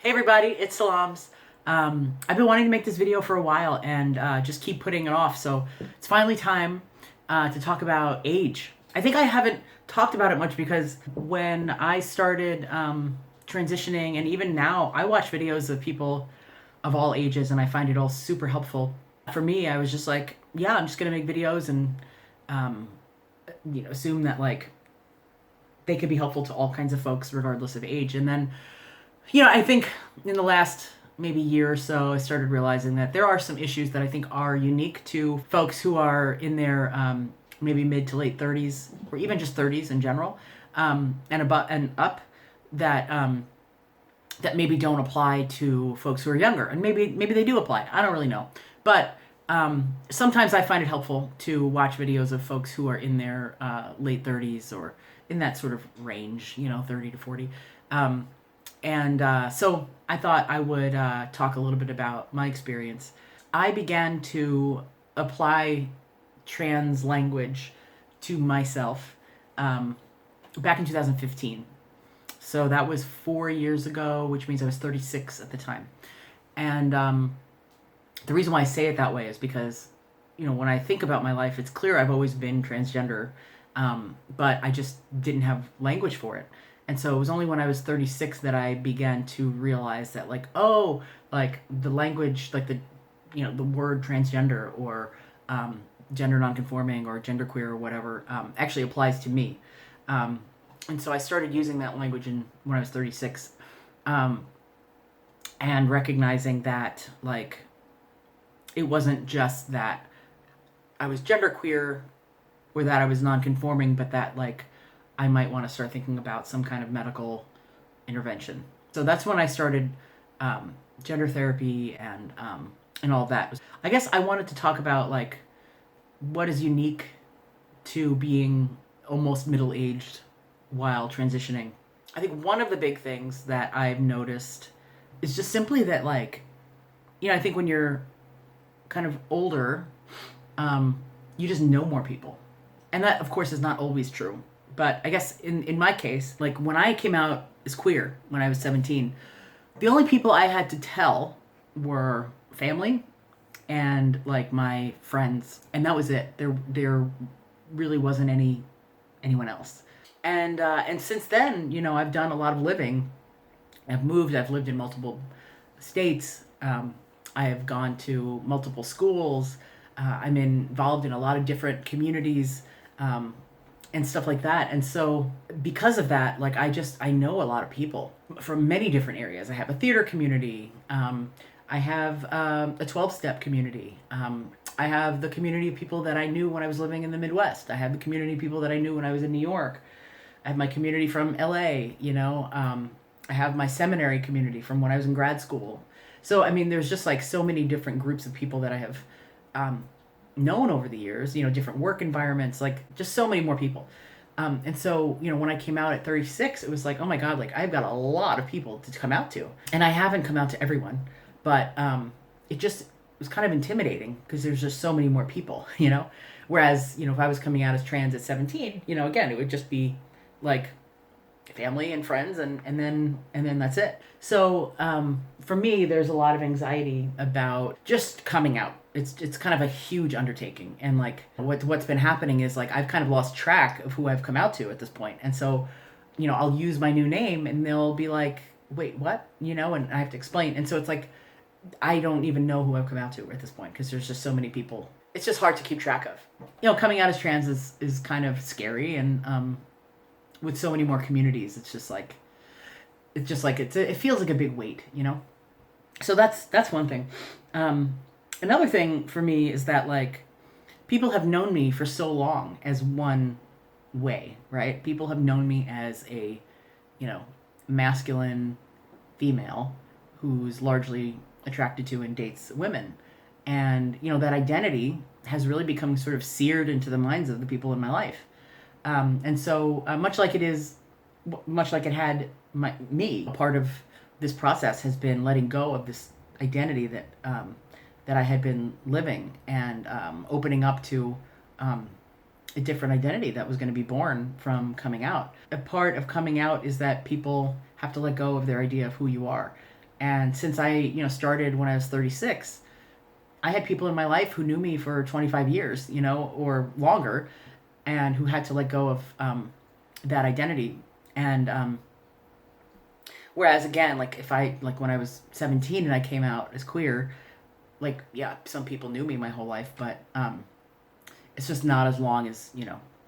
Hey everybody, it's Salams. I've been wanting to make this video for a while and just keep putting it off, so it's finally time to talk about age. I think I haven't talked about it much because when I started transitioning, and even now, I watch videos of people of all ages and I find it all super helpful. For me, I was just like, yeah, I'm just gonna make videos and um, assume that like they could be helpful to all kinds of folks regardless of age. And then I think in the last maybe year or so, I started realizing that there are some issues that I think are unique to folks who are in their maybe mid to late 30s or even just 30s in general, and about and up that that maybe don't apply to folks who are younger, and maybe they do apply. I don't really know, but sometimes I find it helpful to watch videos of folks who are in their late 30s or in that sort of range, 30 to 40. So I thought I would talk a little bit about my experience. I began to apply trans language to myself back in 2015. So that was 4 years ago, which means I was 36 at the time. And the reason why I say it that way is because, when I think about my life, it's clear I've always been transgender, but I just didn't have language for it. And so it was only when I was 36 that I began to realize that, like, oh, like the language, like the word transgender or gender nonconforming or genderqueer or whatever actually applies to me. And so I started using that language when I was 36, and recognizing that, like, it wasn't just that I was genderqueer or that I was nonconforming, but that, like, I might want to start thinking about some kind of medical intervention. So that's when I started gender therapy and all of that. I guess I wanted to talk about, like, what is unique to being almost middle aged while transitioning. I think one of the big things that I've noticed is just simply that, like, I think when you're kind of older, you just know more people. And that, of course, is not always true. But I guess in my case, like when I came out as queer when I was 17, the only people I had to tell were family and like my friends, and that was it. There really wasn't anyone else. And since then, I've done a lot of living. I've moved. I've lived in multiple states. I have gone to multiple schools. I'm involved in a lot of different communities. And stuff like that. And so because of that, like I know a lot of people from many different areas. I have a theater community. I have a 12-step community. I have the community of people that I knew when I was living in the Midwest. I have the community of people that I knew when I was in New York. I have my community from LA, I have my seminary community from when I was in grad school. So, I mean, there's just like so many different groups of people that I have known over the years, different work environments, like just so many more people. And so, when I came out at 36, it was like, oh my God, like I've got a lot of people to come out to. And I haven't come out to everyone, but it just was kind of intimidating because there's just so many more people, Whereas, if I was coming out as trans at 17, again, it would just be like family and friends and then that's it. So for me, there's a lot of anxiety about just coming out. It's kind of a huge undertaking, and like what's been happening is like I've kind of lost track of who I've come out to at this point. And so I'll use my new name and they'll be like, wait, what? And I have to explain. And so it's like I don't even know who I've come out to at this point because there's just so many people. It's just hard to keep track of. Coming out as trans is kind of scary, and with so many more communities, it feels like a big weight. So that's one thing. Another thing for me is that, like, people have known me for so long as one way, right? People have known me as a, masculine female who's largely attracted to and dates women. And, that identity has really become sort of seared into the minds of the people in my life. And so much like it had me, part of this process has been letting go of this identity that I had been living, and opening up to a different identity that was going to be born from coming out. A part of coming out is that people have to let go of their idea of who you are. And since I, started when I was 36, I had people in my life who knew me for 25 years, or longer, and who had to let go of that identity. And whereas again, like if I like when I was 17 and I came out as queer, like yeah, some people knew me my whole life, but it's just not as long as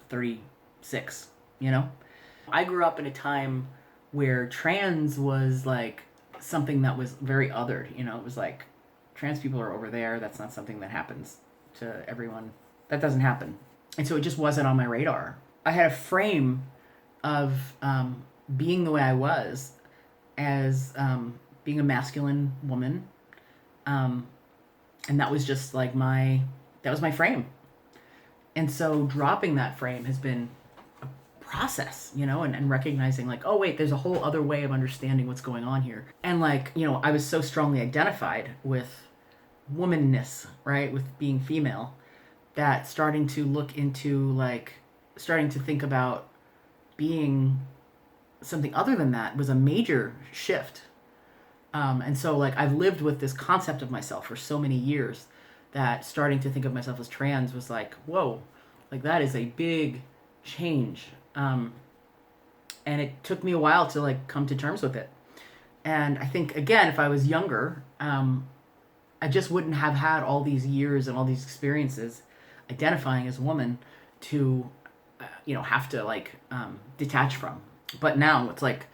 36. I grew up in a time where trans was like something that was very othered. It was like trans people are over there. That's not something that happens to everyone. That doesn't happen. And so it just wasn't on my radar. I had a frame of being the way I was as being a masculine woman. And that was just like that was my frame. And so dropping that frame has been a process, and recognizing like, oh wait, there's a whole other way of understanding what's going on here. And like, I was so strongly identified with womanness, right? With being female, that starting to look into starting to think about being something other than that was a major shift. And so like I've lived with this concept of myself for so many years that starting to think of myself as trans was like, whoa, like that is a big change. And it took me a while to like come to terms with it. And I think, again, if I was younger, I just wouldn't have had all these years and all these experiences identifying as a woman to, have to like detach from. But now it's like,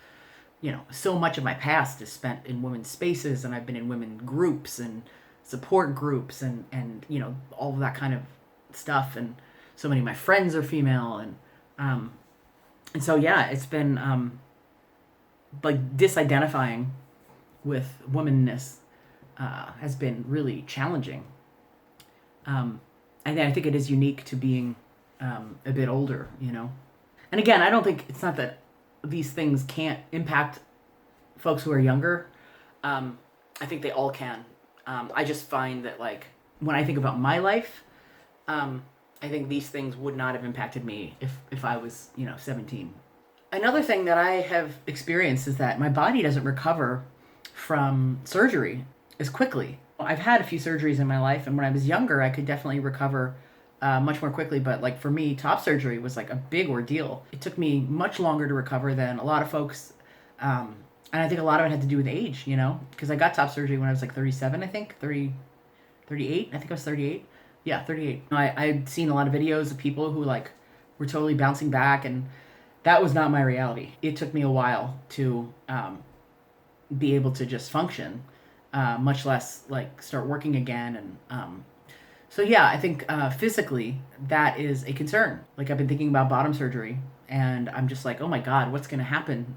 so much of my past is spent in women's spaces, and I've been in women groups and support groups and all of that kind of stuff. And so many of my friends are female. And so, yeah, it's been like disidentifying with womanness has been really challenging. And I think it is unique to being a bit older, And again, I don't think it's not that these things can't impact folks who are younger. I think they all can. I just find that like when I think about my life, I think these things would not have impacted me if I was 17. Another thing that I have experienced is that my body doesn't recover from surgery as quickly. I've had a few surgeries in my life, and when I was younger, I could definitely recover much more quickly. But like for me, top surgery was like a big ordeal. It took me much longer to recover than a lot of folks. And I think a lot of it had to do with age, because I got top surgery when I was like 37, I think, 38. I think I was 38. Yeah, 38. I'd seen a lot of videos of people who like were totally bouncing back, and that was not my reality. It took me a while to be able to just function, much less like start working again. And so yeah, I think physically that is a concern. Like I've been thinking about bottom surgery, and I'm just like, oh my God, what's going to happen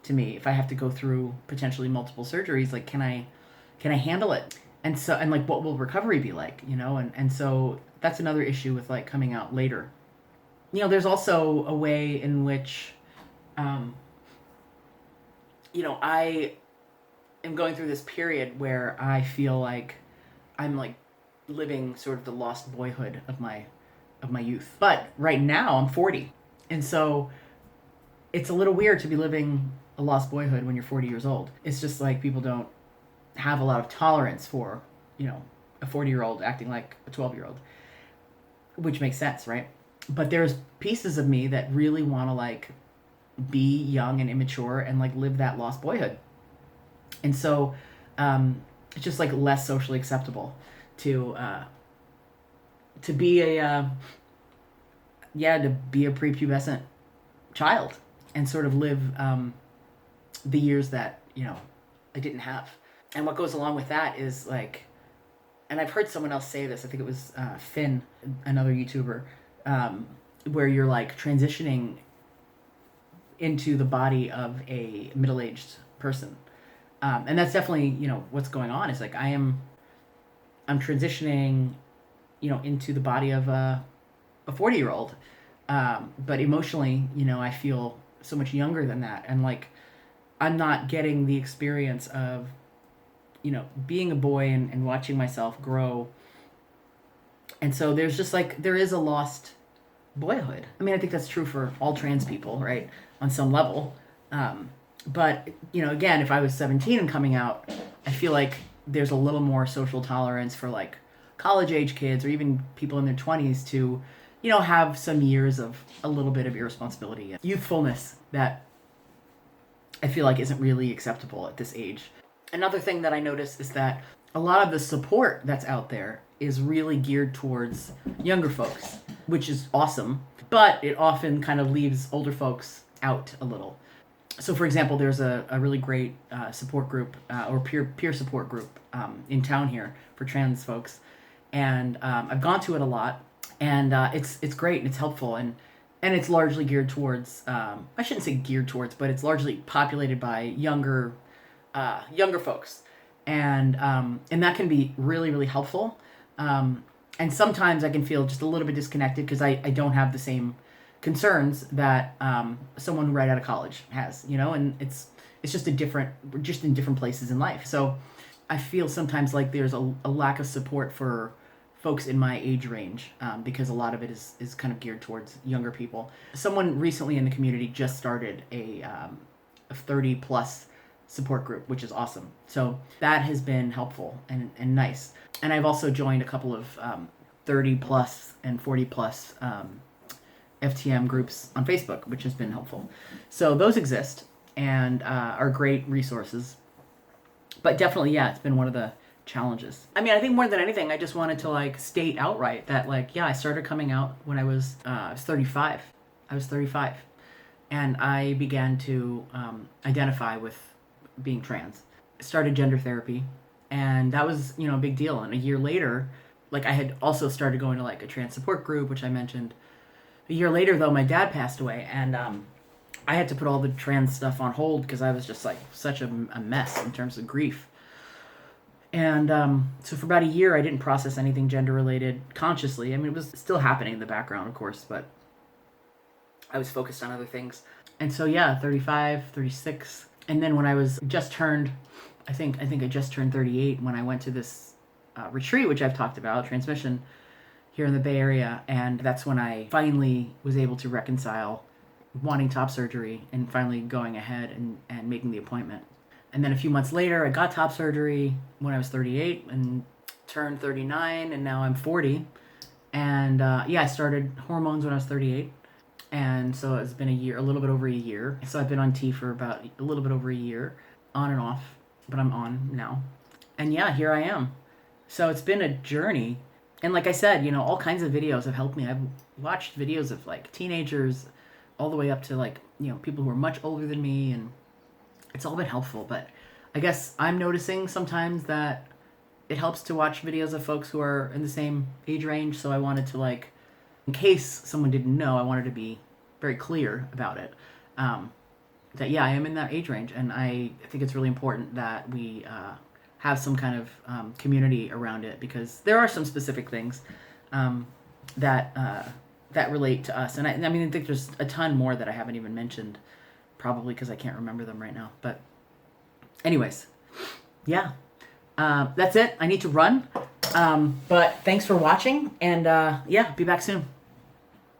to me if I have to go through potentially multiple surgeries? Like, can I handle it? And so, and like, what will recovery be like, and so that's another issue with like coming out later. There's also a way in which, I am going through this period where I feel like I'm like living sort of the lost boyhood of my youth. But right now I'm 40. And so it's a little weird to be living a lost boyhood when you're 40 years old. It's just like people don't have a lot of tolerance for, a 40-year-old acting like a 12-year-old, which makes sense, right? But there's pieces of me that really want to like be young and immature and like live that lost boyhood. And so it's just like less socially acceptable to be a prepubescent child and sort of live the years that I didn't have. And what goes along with that is like, and I've heard someone else say this, I think it was Finn, another YouTuber, where you're like transitioning into the body of a middle-aged person. And that's definitely, what's going on is like I'm transitioning, into the body of a 40-year-old. But emotionally, I feel so much younger than that. And like, I'm not getting the experience of, being a boy and watching myself grow. And so there's just like, there is a lost boyhood. I mean, I think that's true for all trans people, right? On some level. But, again, if I was 17 and coming out, I feel like there's a little more social tolerance for like college age kids or even people in their 20s to, you know, have some years of a little bit of irresponsibility and youthfulness that I feel like isn't really acceptable at this age. Another thing that I notice is that a lot of the support that's out there is really geared towards younger folks, which is awesome, but it often kind of leaves older folks out a little. So, for example, there's a really great support group or peer support group in town here for trans folks, and I've gone to it a lot, and it's great and it's helpful, and it's largely geared towards I shouldn't say geared towards, but it's largely populated by younger folks, and that can be really, really helpful. And sometimes I can feel just a little bit disconnected because I don't have the same concerns that someone right out of college has, you know, and it's just we're just in different places in life. So I feel sometimes like there's a lack of support for folks in my age range because a lot of it is kind of geared towards younger people. Someone recently in the community just started a 30 plus support group, which is awesome. So that has been helpful and nice. And I've also joined a couple of 30 plus and 40 plus FTM groups on Facebook, which has been helpful. So those exist and are great resources. But definitely, yeah, it's been one of the challenges. I mean, I think more than anything, I just wanted to like state outright that like, yeah, I started coming out when I was 35. I was 35. And I began to identify with being trans. Started gender therapy. And that was, you know, a big deal. And a year later, like I had also started going to like a trans support group, which I mentioned. A year later, though, my dad passed away, and I had to put all the trans stuff on hold because I was just like such a mess in terms of grief. And so for about a year, I didn't process anything gender related consciously. I mean, it was still happening in the background, of course, but I was focused on other things. And so, yeah, 35, 36. And then when I was just turned, I think I just turned 38 when I went to this retreat, which I've talked about, transmission, here in the Bay Area, and that's when I finally was able to reconcile wanting top surgery and finally going ahead and making the appointment. And then a few months later, I got top surgery when I was 38 and turned 39, and now I'm 40. And yeah, I started hormones when I was 38, and so it's been a little bit over a year. So I've been on T for about a little bit over a year, on and off, but I'm on now. And yeah, here I am. So it's been a journey. And like I said, you know, all kinds of videos have helped me. I've watched videos of like teenagers all the way up to like, you know, people who are much older than me, and it's all been helpful. But I guess I'm noticing sometimes that it helps to watch videos of folks who are in the same age range. So I wanted to like, in case someone didn't know, I wanted to be very clear about it. That yeah, I am in that age range, and I think it's really important that we have some kind of community around it, because there are some specific things that relate to us. And I mean, I think there's a ton more that I haven't even mentioned, probably because I can't remember them right now. But anyways, yeah, that's it. I need to run. But thanks for watching, and yeah, be back soon.